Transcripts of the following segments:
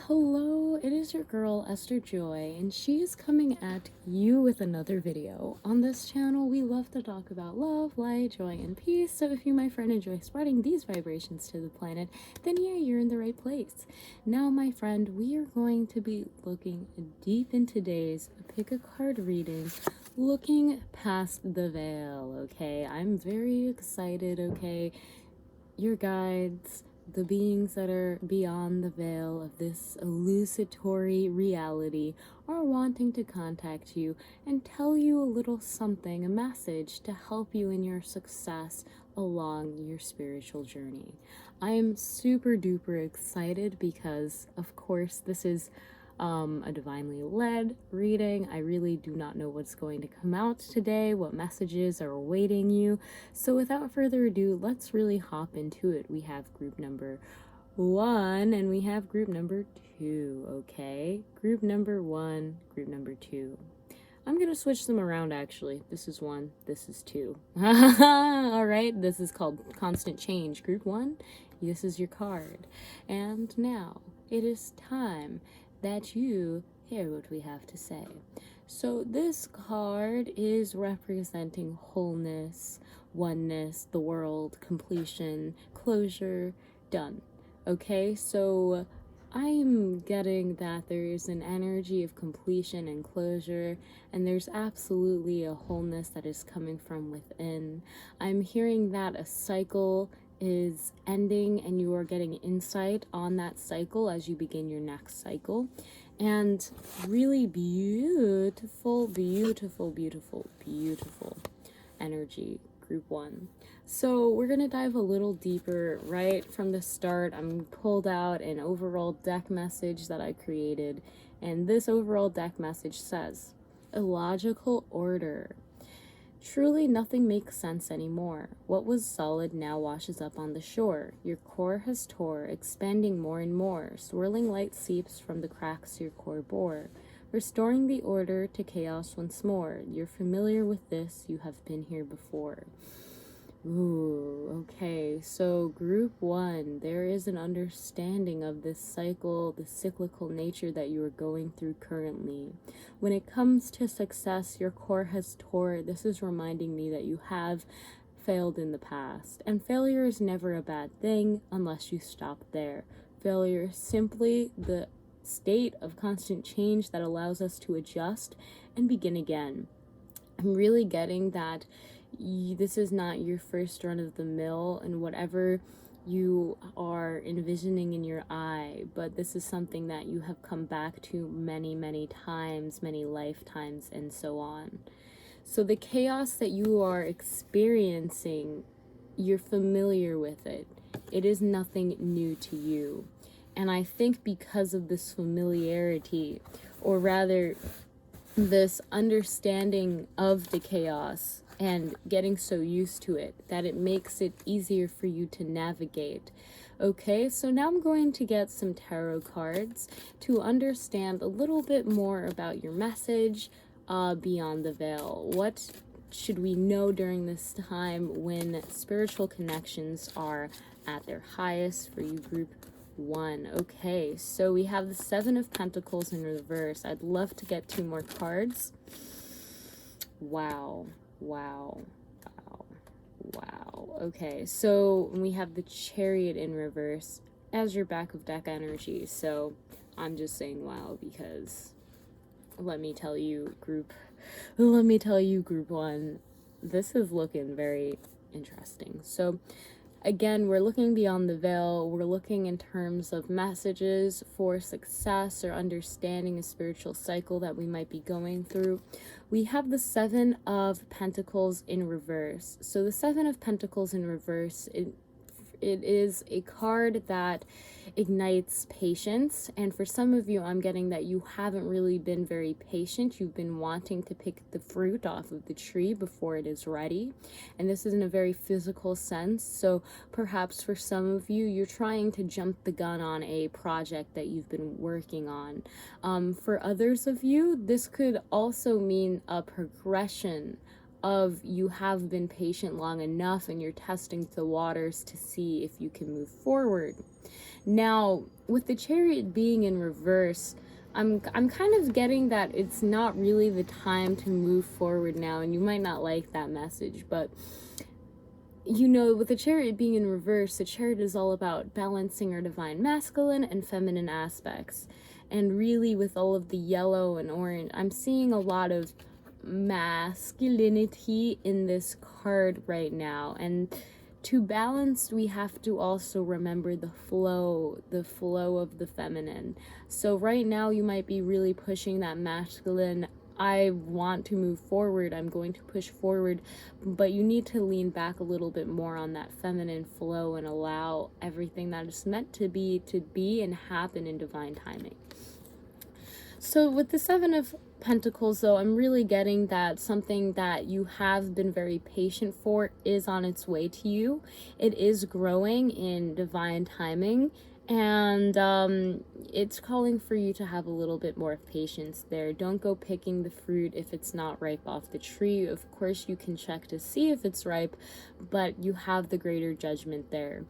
Hello, it is your girl Esther Joy, and she is coming at you with another video. On this channel, we love to talk about love, light, joy, and peace. So if you, my friend, enjoy spreading these vibrations to the planet, then yeah, you're in the right place. Now, my friend, we are going to be looking deep in today's pick a card reading, looking past the veil, okay? I'm very excited, okay? Your guides, the beings that are beyond the veil of this illusory reality, are wanting to contact you and tell you a little something, a message to help you in your success along your spiritual journey. I am super duper excited because, of course, this is a divinely led reading. I really do not know what's going to come out today, what messages are awaiting you. So without further ado, let's really hop into it. We have group number 1 and we have group number 2, okay? Group number 1, group number 2. I'm gonna switch them around actually. This is 1, this is 2. Alright, this is called Constant Change. Group 1, this is your card. And now, it is time that you hear what we have to say. So this card is representing wholeness, oneness, the world, completion, closure, done. Okay, so I'm getting that there is an energy of completion and closure, and there's absolutely a wholeness that is coming from within. I'm hearing that a cycle is ending and you are getting insight on that cycle as you begin your next cycle. And really beautiful, beautiful, beautiful, beautiful energy, group 1. So we're going to dive a little deeper right from the start. I'm pulled out an overall deck message that I created, and this overall deck message says, illogical order. Truly nothing makes sense anymore. What was solid now washes up on the shore. Your core has tore, expanding more and more. Swirling light seeps from the cracks your core bore, restoring the order to chaos once more. You're familiar with this, you have been here before. Ooh, okay, so group 1, there is an understanding of this cycle, the cyclical nature that you are going through currently. When it comes to success, your core has tore. This is reminding me that you have failed in the past, and failure is never a bad thing unless you stop there. Failure is simply the state of constant change that allows us to adjust and begin again. I'm really getting that this is not your first run of the mill and whatever you are envisioning in your eye, but this is something that you have come back to many, many times, many lifetimes, and so on. So the chaos that you are experiencing, you're familiar with it. It is nothing new to you. And I think because of this familiarity, or rather this understanding of the chaos and getting so used to it, that it makes it easier for you to navigate. Okay, so now I'm going to get some tarot cards to understand a little bit more about your message beyond the veil. What should we know during this time when spiritual connections are at their highest for you, group 1? Okay, so we have the 7 of Pentacles in reverse. I'd love to get 2 more cards. Wow. Okay, so we have the Chariot in reverse as your back of deck energy. So I'm just saying wow, because let me tell you, group 1, this is looking very interesting. So again, we're looking beyond the veil. We're looking in terms of messages for success or understanding a spiritual cycle that we might be going through. We have the 7 of Pentacles in reverse. So the 7 of Pentacles in reverse, it is a card that ignites patience, and for some of you, I'm getting that you haven't really been very patient. You've been wanting to pick the fruit off of the tree before it is ready, and this is in a very physical sense. So perhaps for some of you, you're trying to jump the gun on a project that you've been working on. For others of you, this could also mean a progression of you have been patient long enough and you're testing the waters to see if you can move forward. Now, with the Chariot being in reverse, I'm kind of getting that it's not really the time to move forward now, and you might not like that message, but you know, with the Chariot being in reverse, the Chariot is all about balancing our divine masculine and feminine aspects. And really, with all of the yellow and orange, I'm seeing a lot of masculinity in this card right now. And to balance, we have to also remember the flow of the feminine. So right now, you might be really pushing that masculine. I want to move forward, I'm going to push forward, but you need to lean back a little bit more on that feminine flow and allow everything that is meant to be and happen in divine timing. So with the Seven of Pentacles, though, I'm really getting that something that you have been very patient for is on its way to you. It is growing in divine timing, and it's calling for you to have a little bit more patience there. Don't go picking the fruit if it's not ripe off the tree. Of course, you can check to see if it's ripe, but you have the greater judgment there.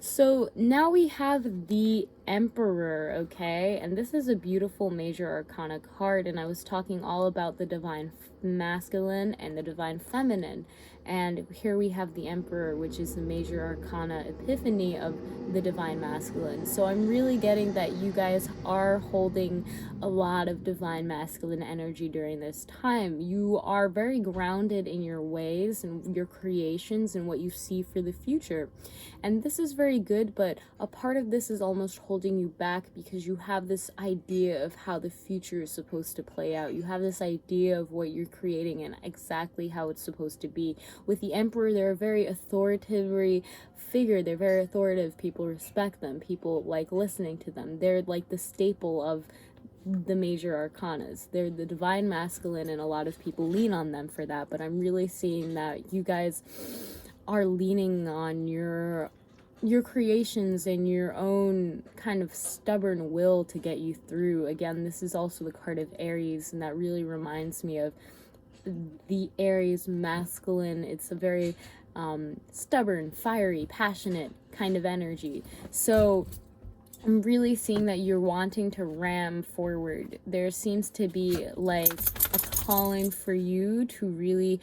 So now we have the Emperor, okay? And this is a beautiful major arcana card, and I was talking all about the divine masculine and the divine feminine. And here we have the Emperor, which is the major arcana epiphany of the divine masculine. So I'm really getting that you guys are holding a lot of divine masculine energy during this time. You are very grounded in your ways and your creations and what you see for the future. And this is very good, but a part of this is almost holding you back because you have this idea of how the future is supposed to play out. You have this idea of what you're creating and exactly how it's supposed to be. With the Emperor, they're a very authoritative figure. They're very authoritative. People respect them. People like listening to them. They're like the staple of the major arcanas. They're the divine masculine, and a lot of people lean on them for that. But I'm really seeing that you guys are leaning on your creations and your own kind of stubborn will to get you through. Again, this is also the card of Aries, and that really reminds me of the Aries masculine. It's a very stubborn, fiery, passionate kind of energy. So I'm really seeing that you're wanting to ram forward. There seems to be like a calling for you to really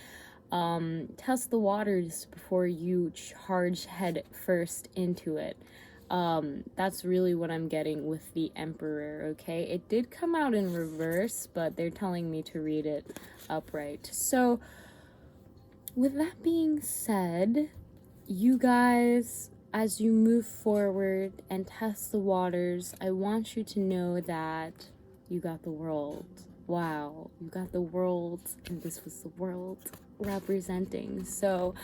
test the waters before you charge head first into it. That's really what I'm getting with the Emperor, okay? It did come out in reverse, but they're telling me to read it upright. So, with that being said, you guys, as you move forward and test the waters, I want you to know that you got the world. Wow, you got the world, and this was the world representing. So,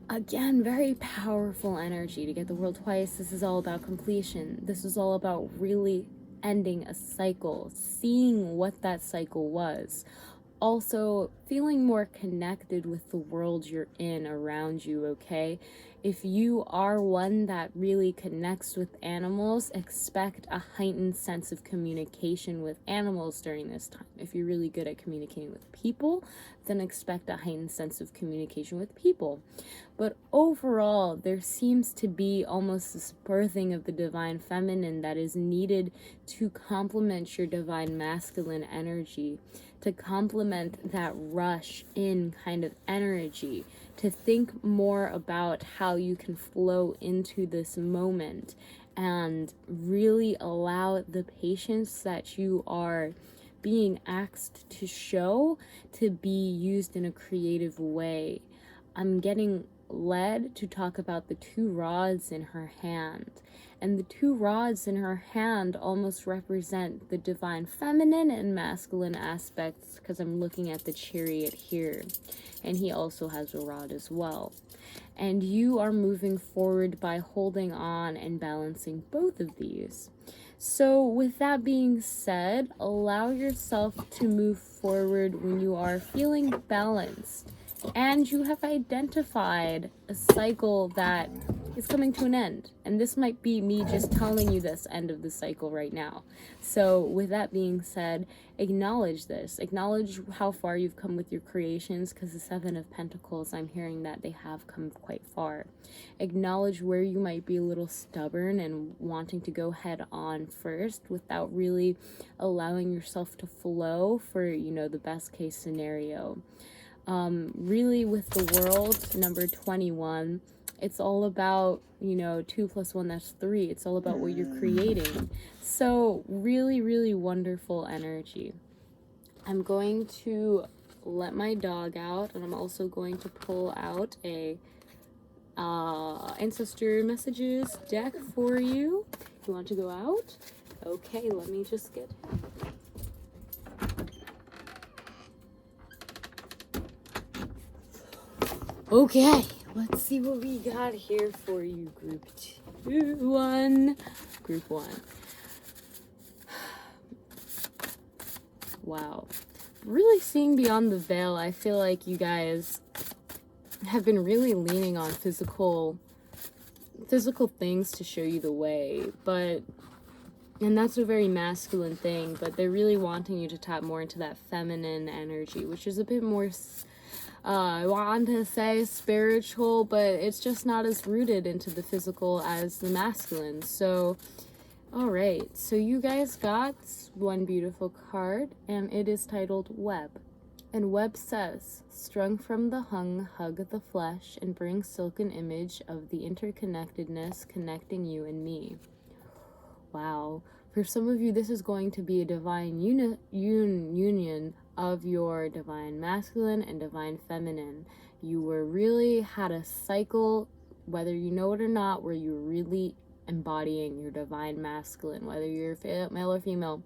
again, very powerful energy to get the world twice. This is all about completion. This is all about really ending a cycle, seeing what that cycle was. Also, feeling more connected with the world you're in around you, okay? If you are one that really connects with animals, expect a heightened sense of communication with animals during this time. If you're really good at communicating with people, then expect a heightened sense of communication with people. But overall, there seems to be almost this birthing of the divine feminine that is needed to complement your divine masculine energy, to complement that rush in kind of energy, to think more about how you can flow into this moment and really allow the patience that you are being asked to show to be used in a creative way. I'm getting led to talk about the two rods in her hand. And the two rods in her hand almost represent the divine feminine and masculine aspects, because I'm looking at the Chariot here. And he also has a rod as well. And you are moving forward by holding on and balancing both of these. So with that being said, allow yourself to move forward when you are feeling balanced and you have identified a cycle that is coming to an end. And this might be me just telling you this end of the cycle right now. So with that being said, acknowledge this. Acknowledge how far you've come with your creations, because the Seven of Pentacles, I'm hearing that they have come quite far. Acknowledge where you might be a little stubborn and wanting to go head on first without really allowing yourself to flow for, you know, the best case scenario. Really with the world, number 21, it's all about, you know, 2 + 1, that's 3. It's all about what you're creating. So really, really wonderful energy. I'm going to let my dog out, and I'm also going to pull out a ancestor messages deck for you. You want to go out? Okay, let me just get him. Okay, let's see what we got here for you, group 1. Group 1. Wow. Really seeing beyond the veil. I feel like you guys have been really leaning on physical things to show you the way, and that's a very masculine thing, but they're really wanting you to tap more into that feminine energy, which is a bit more I want to say spiritual, but it's just not as rooted into the physical as the masculine. So, alright, so you guys got one beautiful card, and it is titled Webb. And Webb says, strung from the hung, hug the flesh, and bring silken image of the interconnectedness connecting you and me. Wow. For some of you, this is going to be a divine union of your divine masculine and divine feminine. You were really had a cycle, whether you know it or not, where you're really embodying your divine masculine, whether you're male or female.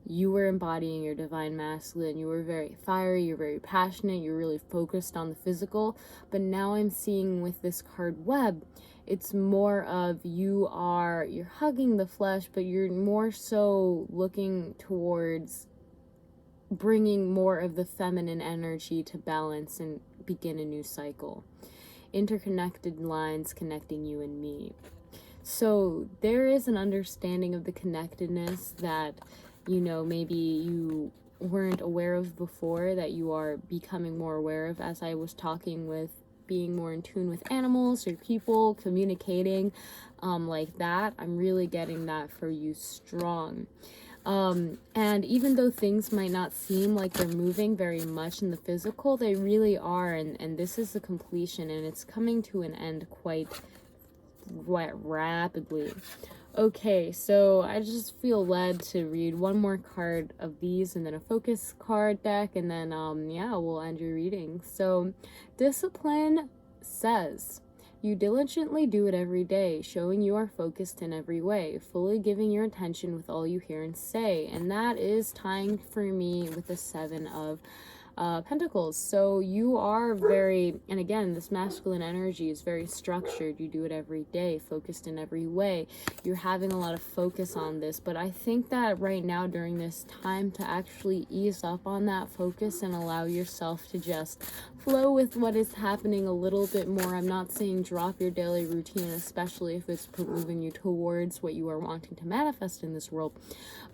You were embodying your divine masculine. You were very fiery, you're very passionate, you're really focused on the physical. But now I'm seeing with this card Webb, it's more of you're hugging the flesh, but you're more so looking towards bringing more of the feminine energy to balance and begin a new cycle. Interconnected lines connecting you and me. So there is an understanding of the connectedness that, you know, maybe you weren't aware of before, that you are becoming more aware of, as I was talking with being more in tune with animals or people, communicating like that. I'm really getting that for you strong. And even though things might not seem like they're moving very much in the physical, they really are, and this is the completion, and it's coming to an end quite rapidly. Okay, so I just feel led to read one more card of these, and then a focus card deck, and then yeah, we'll end your reading. So discipline says, you diligently do it every day, showing you are focused in every way, fully giving your attention with all you hear and say. And that is tying for me with the Seven of Pentacles. So you are very, and again, this masculine energy is very structured. You do it every day, focused in every way. You're having a lot of focus on this, but I think that right now during this time to actually ease up on that focus and allow yourself to just flow with what is happening a little bit more. I'm not saying drop your daily routine, especially if it's moving you towards what you are wanting to manifest in this world,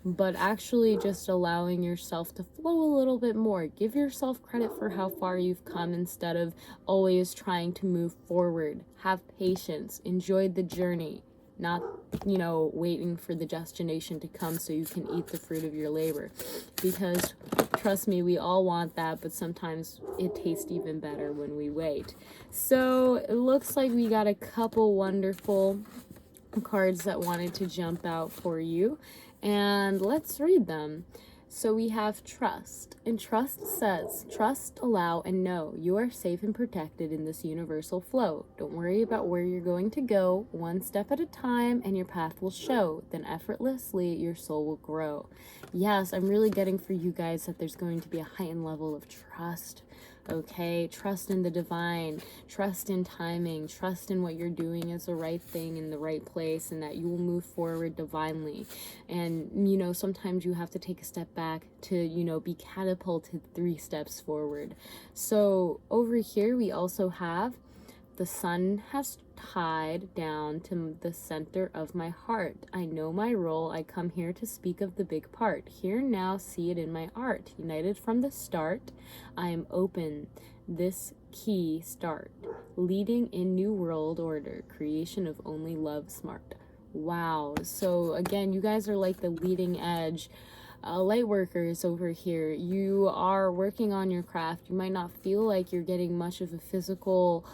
but actually just allowing yourself to flow a little bit more. Give yourself credit for how far you've come instead of always trying to move forward. Have patience. Enjoy the journey, not, you know, waiting for the destination to come so you can eat the fruit of your labor. Because trust me, we all want that, but sometimes it tastes even better when we wait. So it looks like we got a couple wonderful cards that wanted to jump out for you, and let's read them. So we have trust, and trust says, trust, allow, and know you are safe and protected in this universal flow. Don't worry about where you're going to go, one step at a time, and your path will show. Then effortlessly, your soul will grow. Yes, I'm really getting for you guys that there's going to be a heightened level of trust. Okay, trust in the divine, trust in timing, trust in what you're doing is the right thing in the right place, and that you will move forward divinely. And, you know, sometimes you have to take a step back to, you know, be catapulted 3 steps forward. So over here, we also have The sun has tied down to the center of my heart. I know my role. I come here to speak of the big part. Here now, see it in my art. United from the start, I am open. This key start. Leading in new world order. Creation of only love smart. Wow. So again, you guys are like the leading edge light workers over here. You are working on your craft. You might not feel like you're getting much of a physical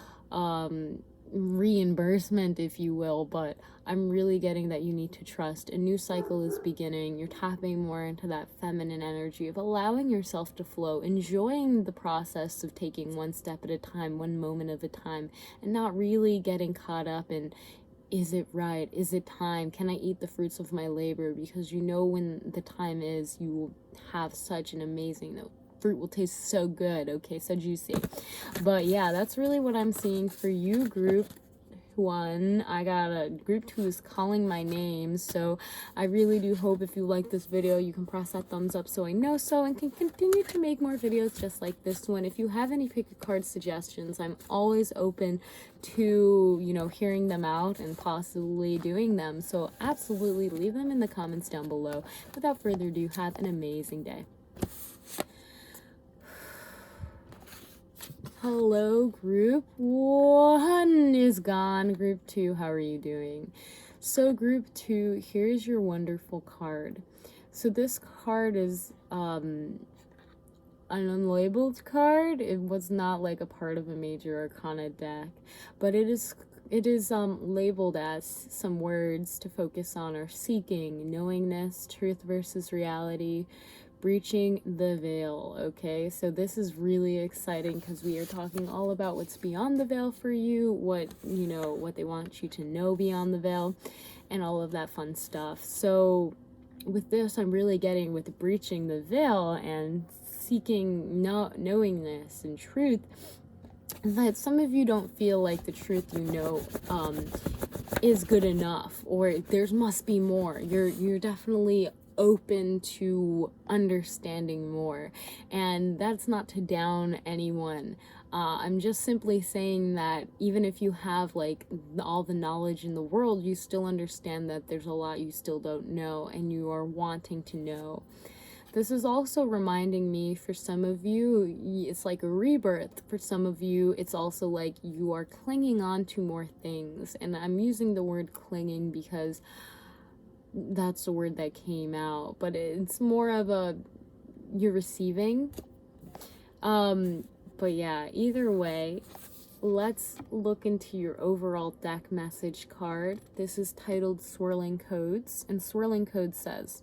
reimbursement, if you will, but I'm really getting that you need to trust. A new cycle is beginning. You're tapping more into that feminine energy of allowing yourself to flow, enjoying the process of taking one step at a time, one moment at a time, and not really getting caught up in, is it right? Is it time? Can I eat the fruits of my labor? Because you know when the time is, you will have such an amazing, the fruit will taste so good, okay, so juicy. But yeah, that's really what I'm seeing for you, group 1. I got a group 2 is calling my name, so I really do hope if you like this video you can press that thumbs up so I know so, and can continue to make more videos just like this one. If you have any pick a card suggestions, I'm always open to, you know, hearing them out and possibly doing them, so absolutely leave them in the comments down below. Without further ado, have an amazing day. Hello, group 1 is gone. Group 2, how are you doing? So group 2, here's your wonderful card. So this card is an unlabeled card. It was not like a part of a major arcana deck, but it is labeled as some words to focus on are seeking, knowingness, truth versus reality, breaching the veil. Okay, so this is really exciting because we are talking all about what's beyond the veil for you, what, you know, what they want you to know beyond the veil, and all of that fun stuff. So with this, I'm really getting with breaching the veil and seeking knowingness and truth, that some of you don't feel like the truth you know is good enough, or there must be more. You're definitely open to understanding more, and that's not to down anyone. I'm just simply saying that even if you have like all the knowledge in the world, you still understand that there's a lot you still don't know and you are wanting to know. This is also reminding me, for some of you, it's like a rebirth. For some of you, it's also like you are clinging on to more things. And I'm using the word clinging because that's the word that came out. But it's more of a, you're receiving. But yeah, either way, let's look into your overall deck message card. This is titled Swirling Codes. And Swirling Code says,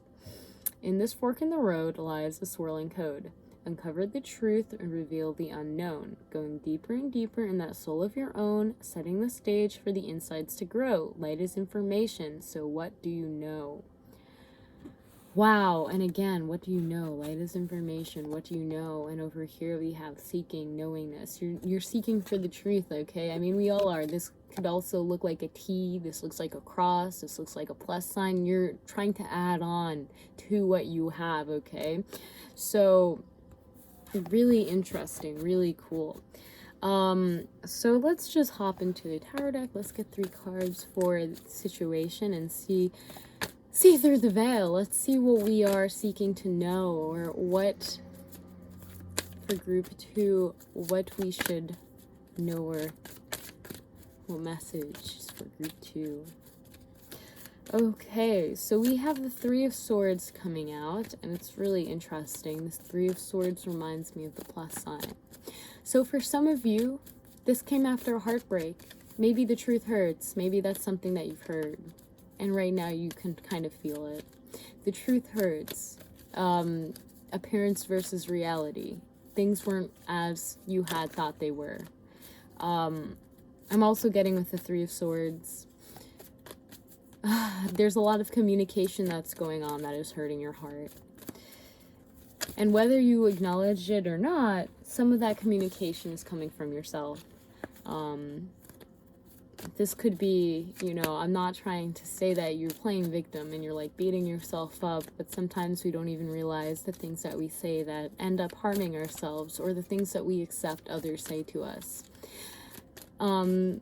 in this fork in the road lies a swirling code. Uncover the truth and reveal the unknown. Going deeper and deeper in that soul of your own, setting the stage for the insides to grow. Light is information, so what do you know? Wow, and again, what do you know? Light is information, what do you know? And over here we have seeking, knowingness. You're seeking for the truth, okay? I mean, we all are. This could also look like a T, this looks like a cross, this looks like a plus sign. You're trying to add on to what you have, okay? So, really interesting, really cool. So let's just hop into the tarot deck. Let's get 3 cards for the situation and see through the veil. Let's see what we are seeking to know, or what, for group 2, what we should know, or what message for group 2. Okay, so we have the 3 of Swords coming out, and it's really interesting. This 3 of Swords reminds me of the plus sign. So for some of you, this came after a heartbreak. Maybe the truth hurts. Maybe that's something that you've heard, and right now you can kind of feel it. The truth hurts. Appearance versus reality. Things weren't as you had thought they were. I'm also getting with the 3 of Swords. There's a lot of communication that's going on that is hurting your heart. And whether you acknowledge it or not, some of that communication is coming from yourself. This could be, you know, I'm not trying to say that you're playing victim and you're like beating yourself up, but sometimes we don't even realize the things that we say that end up harming ourselves, or the things that we accept others say to us. So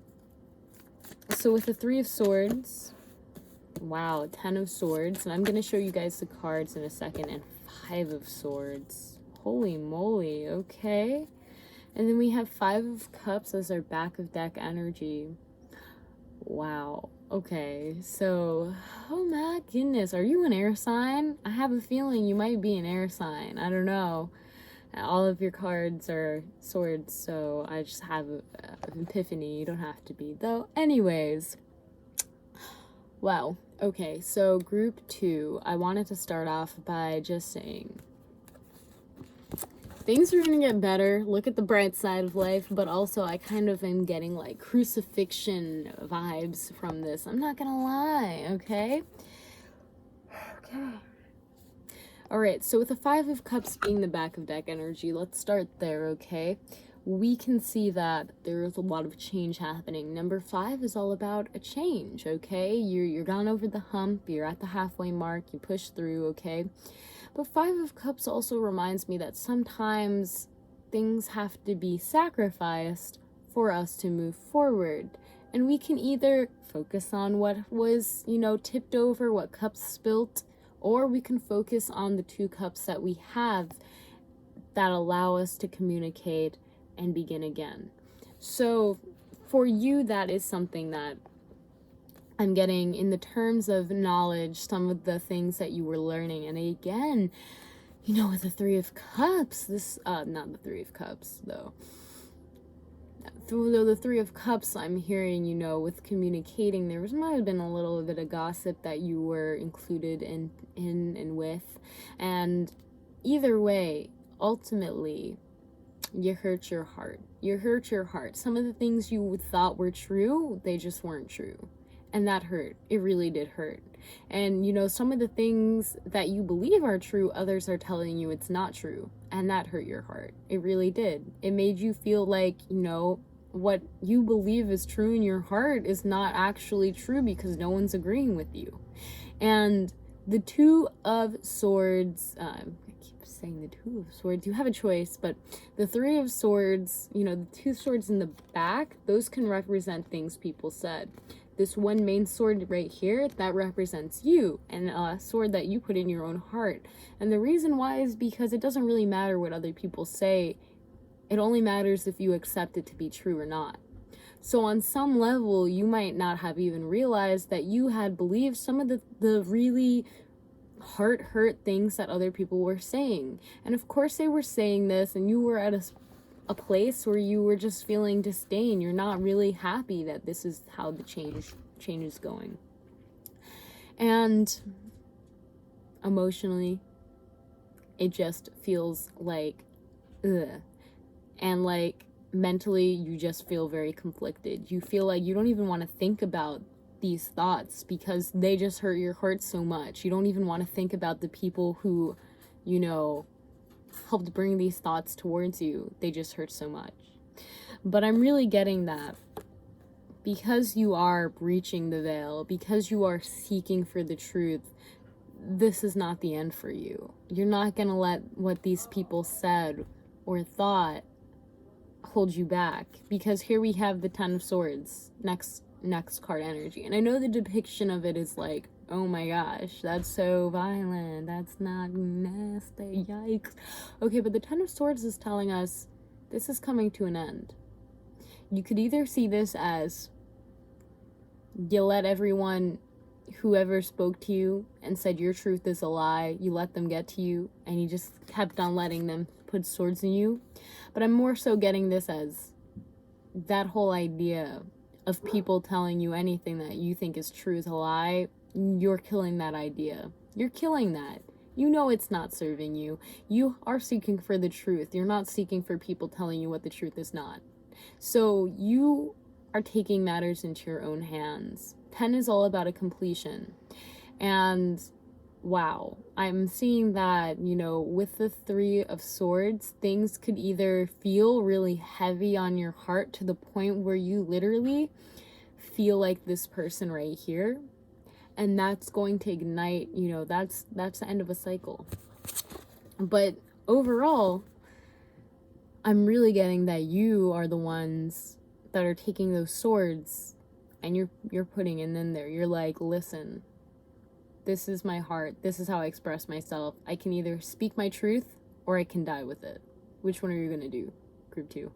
with the Three of Swords, wow, 10 of Swords, and I'm going to show you guys the cards in a second, and 5 of Swords. Holy moly, okay. And then we have 5 of Cups as our back of deck energy. Wow, okay, so, oh my goodness, are you an air sign? I have a feeling you might be an air sign, I don't know. All of your cards are swords, so I just have an epiphany. You don't have to be, though. Anyways, wow. Okay, so group 2. I wanted to start off by just saying things are gonna get better. Look at the bright side of life, but also I kind of am getting like crucifixion vibes from this. I'm not gonna lie, okay? Okay. Alright, so with the 5 of Cups being the back of deck energy, let's start there, okay? We can see that there's a lot of change happening. Number 5 is all about a change, okay? You're gone over the hump, you're at the halfway mark, you push through, okay? But 5 of Cups also reminds me that sometimes things have to be sacrificed for us to move forward. And we can either focus on what was, tipped over, what cups spilt, or we can focus on the 2 cups that we have that allow us to communicate and begin again. So for you, that is something that I'm getting in the terms of knowledge, some of the things that you were learning. And again, with the 3 of Cups, not the 3 of Cups, though. Through the 3 of Cups, I'm hearing, with communicating, there might have been a little bit of gossip that you were included in and with. And either way, ultimately, you hurt your heart. You hurt your heart. Some of the things you thought were true, they just weren't true. And that hurt. It really did hurt. And, some of the things that you believe are true, others are telling you it's not true. And that hurt your heart. It really did. It made you feel like, what you believe is true in your heart is not actually true because no one's agreeing with you. And the 2 of Swords, I keep saying the 2 of Swords, you have a choice, but the 3 of Swords, the 2 swords in the back, those can represent things people said. This one main sword right here, that represents you, and a sword that you put in your own heart. And the reason why is because it doesn't really matter what other people say. It only matters if you accept it to be true or not. So on some level, you might not have even realized that you had believed some of the really hurt things that other people were saying. And of course they were saying this, and you were at a place where you were just feeling disdain. You're not really happy that this is how the change is going. And emotionally, it just feels like, ugh. And like mentally, you just feel very conflicted. You feel like you don't even want to think about these thoughts because they just hurt your heart so much. You don't even want to think about the people who, helped bring these thoughts towards you. They just hurt so much. But I'm really getting that because you are breaching the veil, because you are seeking for the truth, this is not the end for you. You're not going to let what these people said or thought hold you back, because here we have the 10 of Swords, next card energy. And I know the depiction of it is like, oh my gosh, that's so violent, that's not nasty, yikes. Okay, but the 10 of Swords is telling us this is coming to an end. You could either see this as you let everyone, whoever spoke to you and said your truth is a lie, you let them get to you, and you just kept on letting them put swords in you. But I'm more so getting this as that whole idea of people telling you anything that you think is true is a lie. You're killing that idea. You're killing that. It's not serving you. You are seeking for the truth. You're not seeking for people telling you what the truth is not. So you are taking matters into your own hands. 10 is all about a completion. And wow, I'm seeing that, with the 3 of Swords, things could either feel really heavy on your heart to the point where you literally feel like this person right here, and that's going to ignite, that's the end of a cycle. But overall, I'm really getting that you are the ones that are taking those swords and you're putting it in there. You're like, listen, this is my heart. This is how I express myself. I can either speak my truth or I can die with it. Which one are you going to do? Group 2.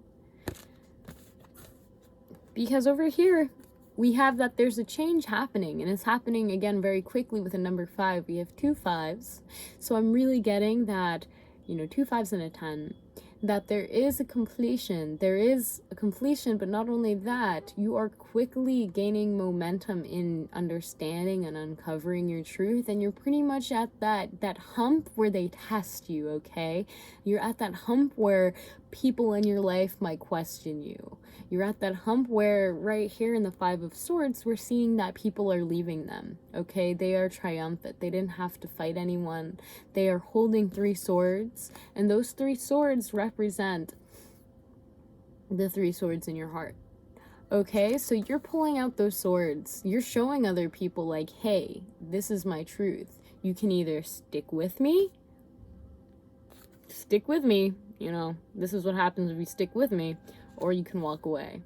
Because over here, we have that there's a change happening, and it's happening again very quickly with a number 5. We have 2 5s. So I'm really getting that, 2 5s and a 10, that there is a completion. There is a completion, but not only that, you are quickly gaining momentum in understanding and uncovering your truth, and you're pretty much at that hump where they test you, okay? You're at that hump where people in your life might question you. You're at that hump where right here in the 5 of Swords, we're seeing that people are leaving them, okay? They are triumphant. They didn't have to fight anyone. They are holding 3 swords, and those 3 swords represent the 3 swords in your heart. Okay, so you're pulling out those swords. You're showing other people like, hey, this is my truth. You can either stick with me, this is what happens if you stick with me, or you can walk away.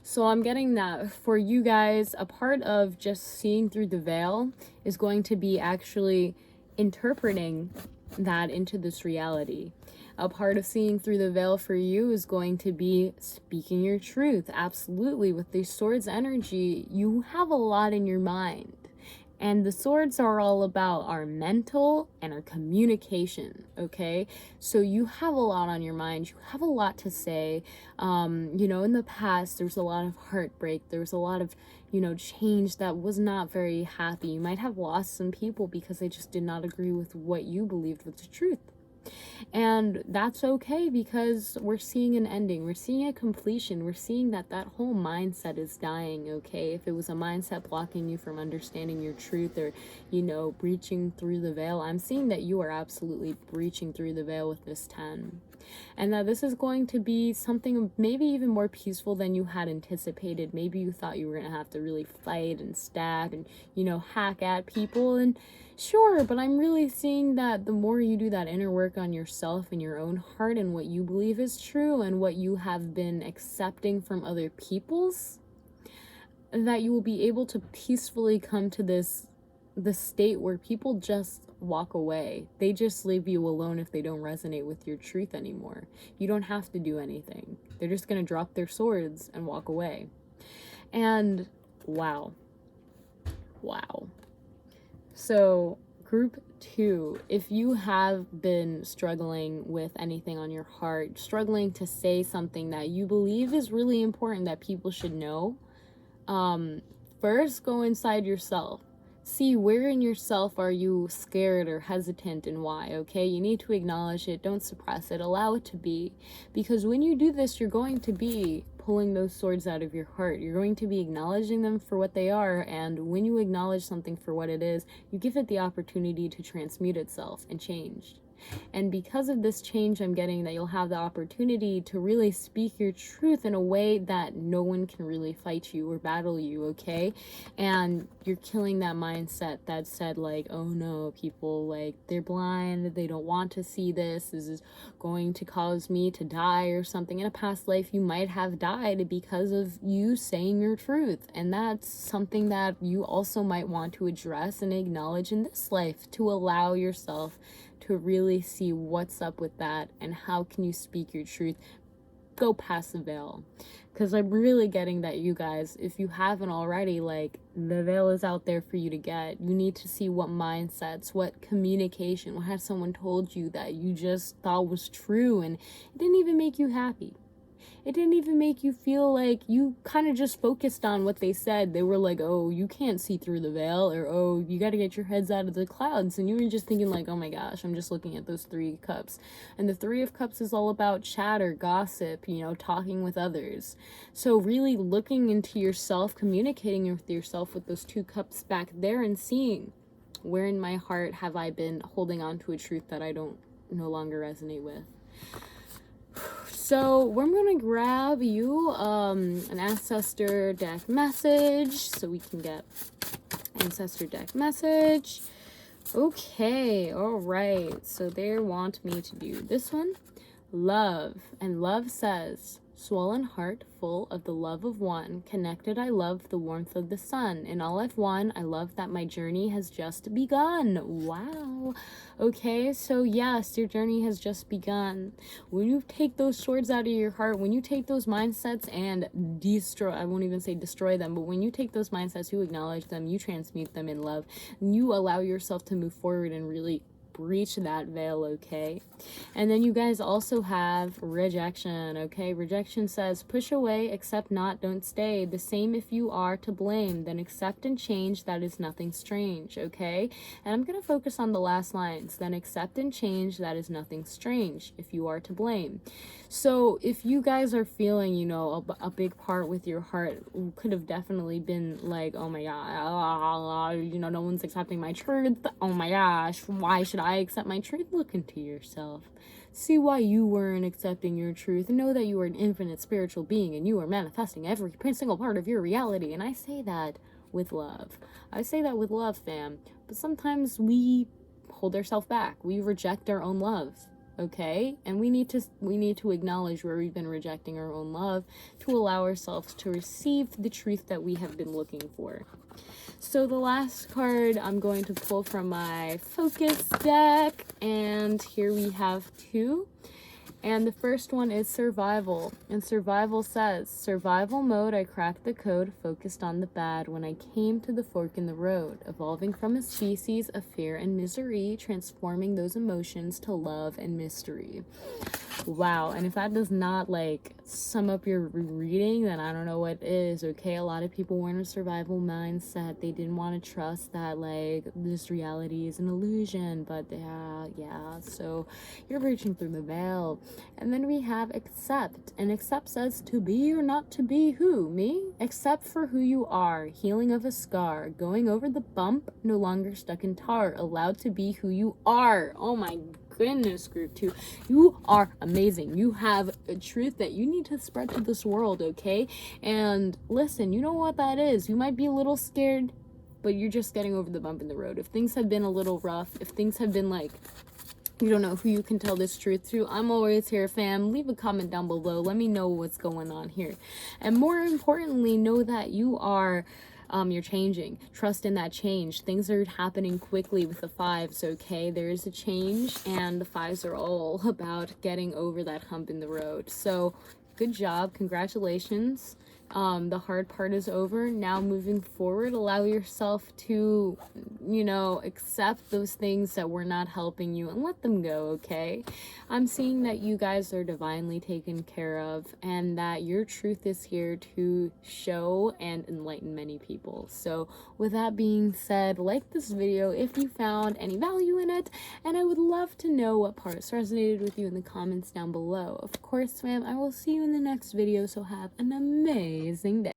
So I'm getting that for you guys, a part of just seeing through the veil is going to be actually interpreting that into this reality. A part of seeing through the veil for you is going to be speaking your truth. Absolutely. With these swords energy, you have a lot in your mind. And the swords are all about our mental and our communication, okay? So you have a lot on your mind. You have a lot to say. In the past, there was a lot of heartbreak. There was a lot of, change that was not very happy. You might have lost some people because they just did not agree with what you believed was the truth. And that's okay, because we're seeing an ending. We're seeing a completion. We're seeing that whole mindset is dying, okay? If it was a mindset blocking you from understanding your truth or, breaching through the veil, I'm seeing that you are absolutely breaching through the veil with this 10. And that this is going to be something maybe even more peaceful than you had anticipated. Maybe you thought you were going to have to really fight and stab and, hack at people. And sure, but I'm really seeing that the more you do that inner work on yourself and your own heart and what you believe is true and what you have been accepting from other people's, that you will be able to peacefully come to the state where people just walk away. They just leave you alone if they don't resonate with your truth anymore. You don't have to do anything. They're just going to drop their swords and walk away. And wow. So group 2, if you have been struggling with anything on your heart, struggling to say something that you believe is really important that people should know, first go inside yourself. See where in yourself are you scared or hesitant and why, okay? You need to acknowledge it. Don't suppress it. Allow it to be. Because when you do this, you're going to be pulling those swords out of your heart. You're going to be acknowledging them for what they are. And when you acknowledge something for what it is, you give it the opportunity to transmute itself and change. And because of this change, I'm getting that you'll have the opportunity to really speak your truth in a way that no one can really fight you or battle you, okay? And you're killing that mindset that said, like, oh no, people, like, they're blind, they don't want to see this is going to cause me to die or something. In a past life, you might have died because of you saying your truth. And that's something that you also might want to address and acknowledge in this life, to allow yourself to really see what's up with that and how can you speak your truth. Go past the veil, because I'm really getting that, you guys, if you haven't already, like, the veil is out there for you to get. You need to see what mindsets, what communication, what has someone told you that you just thought was true and it didn't even make you happy. It didn't even make you feel like you kind of just focused on what they said. They were like, oh, you can't see through the veil, or oh, you got to get your heads out of the clouds. And you were just thinking like, oh my gosh, I'm just looking at those 3 cups. And the 3 of cups is all about chatter, gossip, talking with others. So really looking into yourself, communicating with yourself with those 2 cups back there and seeing where in my heart have I been holding on to a truth that I don't no longer resonate with. So we're going to grab you an ancestor deck message so we can get ancestor deck message. Okay, all right. So they want me to do this one. Love. And love says, swollen heart full of the love of one. Connected, I love the warmth of the sun. In all I've won, I love that my journey has just begun. Wow. Okay, so yes, your journey has just begun. When you take those swords out of your heart, when you take those mindsets and destroy, I won't even say destroy them, but when you take those mindsets, you acknowledge them, you transmute them in love, and you allow yourself to move forward and really breach that veil, okay? And then you guys also have rejection, okay? Rejection says, push away, accept not, don't stay. The same if you are to blame, then accept and change, that is nothing strange, okay? And I'm going to focus on the last lines. Then accept and change, that is nothing strange if you are to blame. So if you guys are feeling, you know, a big part with your heart could have definitely been like, oh my god, you know, no one's accepting my truth. Oh my gosh, why should I accept my truth? Look into yourself. See why you weren't accepting your truth. Know that you are an infinite spiritual being and you are manifesting every single part of your reality. And I say that with love. I say that with love, fam. But sometimes we hold ourselves back. We reject our own love. Okay, and we need to acknowledge where we've been rejecting our own love to allow ourselves to receive the truth that we have been looking for. So the last card I'm going to pull from my focus deck, and here we have two. And the first one is survival. And survival says, survival mode, I cracked the code, focused on the bad when I came to the fork in the road, evolving from a species of fear and misery, transforming those emotions to love and mystery. Wow, and if that does not like sum up your reading, then I don't know what is, okay? A lot of people were in a survival mindset. They didn't want to trust that like this reality is an illusion, but yeah, so you're reaching through the veil. And then we have accept, and accept says to be or not to be who? Me? Accept for who you are, healing of a scar, going over the bump, no longer stuck in tar, allowed to be who you are. Oh my goodness, group 2, you are amazing. You have a truth that you need to spread to this world, okay? And listen, you know what that is. You might be a little scared, but you're just getting over the bump in the road. If things have been a little rough, if things have been like, you don't know who you can tell this truth to, I'm always here, fam. Leave a comment down below. Let me know what's going on here. And more importantly, know that you are you're changing. Trust in that change. Things are happening quickly with the 5s, okay? There is a change, and the 5s are all about getting over that hump in the road. So good job. Congratulations. The hard part is over. Now moving forward, allow yourself to, you know, accept those things that were not helping you and let them go, okay? I'm seeing that you guys are divinely taken care of and that your truth is here to show and enlighten many people. So with that being said, like this video if you found any value in it, and I would love to know what parts resonated with you in the comments down below. Of course, fam, I will see you in the next video, so have an amazing day.